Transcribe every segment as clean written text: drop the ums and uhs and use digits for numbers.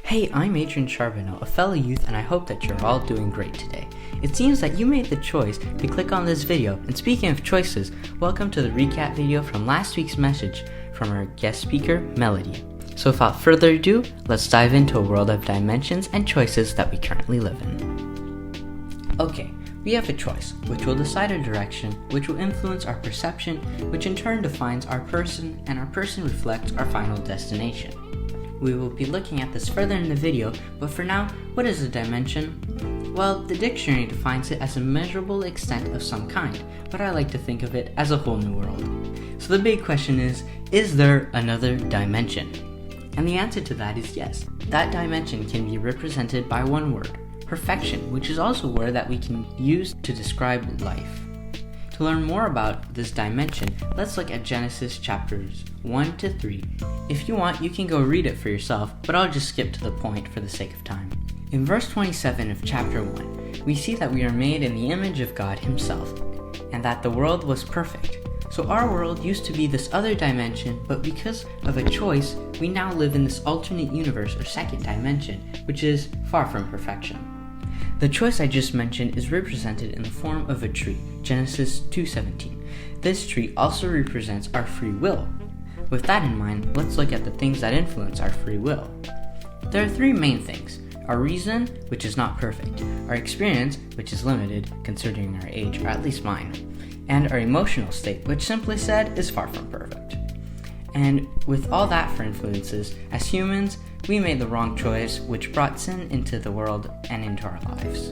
Hey, I'm Adrian, a fellow youth, and I hope that you're all doing great today. It seems that you made the choice to click on this video, and speaking of choices, welcome to the recap video from last week's message from our guest speaker, Melody. So without further ado, let's dive into a world of dimensions and choices that we currently live in. Okay, we have a choice, which will decide our direction, which will influence our perception, which in turn defines our person, and our person reflects our final destination. We will be looking at this further in the video, but for now, what is a dimension? Well, the dictionary defines it as a measurable extent of some kind, but I like to think of it as a whole new world. So the big question is there another dimension? And the answer to that is yes. That dimension can be represented by one word, perfection, which is also a word that we can use to describe life. To learn more about this dimension, let's look at Genesis chapters 1 to 3. If you want, you can go read it for yourself, but I'll just skip to the point for the sake of time. In verse 27 of chapter 1, we see that we are made in the image of God Himself, and that the world was perfect. So our world used to be this other dimension, but because of a choice, we now live in this alternate universe or second dimension, which is far from perfection. The choice I just mentioned is represented in the form of a tree, Genesis 2:17. This tree also represents our free will. With that in mind, let's look at the things that influence our free will. There are three main things: our reason, which is not perfect, our experience, which is limited, considering our age, or at least mine, and our emotional state, which simply said is far from perfect. And with all that for influences, as humans, we made the wrong choice, which brought sin into the world and into our lives.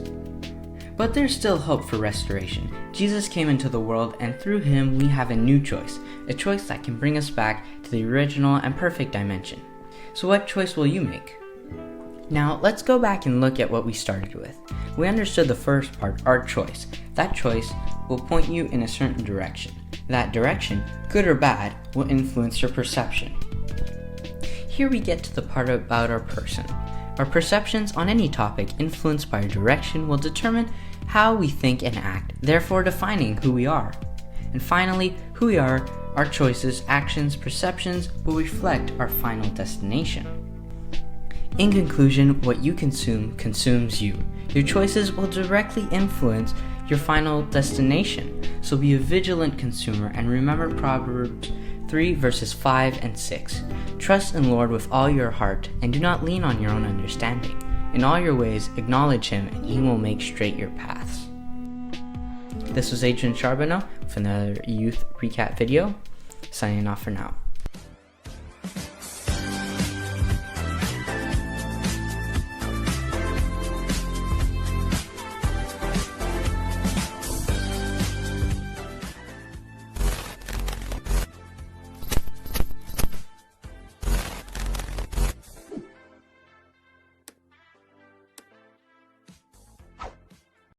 But there's still hope for restoration. Jesus came into the world, and through Him we have a new choice, a choice that can bring us back to the original and perfect dimension. So what choice will you make? Now, let's go back and look at what we started with. We understood the first part, our choice. That choice will point you in a certain direction. That direction, good or bad, will influence your perception. Here we get to the part about our person. Our perceptions on any topic influenced by our direction will determine how we think and act, therefore defining who we are. And finally, who we are, our choices, actions, perceptions will reflect our final destination. In conclusion, what you consume consumes you. Your choices will directly influence your final destination. So be a vigilant consumer and remember Proverbs 3 verses 5 and 6. Trust in the Lord with all your heart and do not lean on your own understanding. In all your ways acknowledge Him and He will make straight your paths. This was Adrian with another youth recap video. Signing off for now.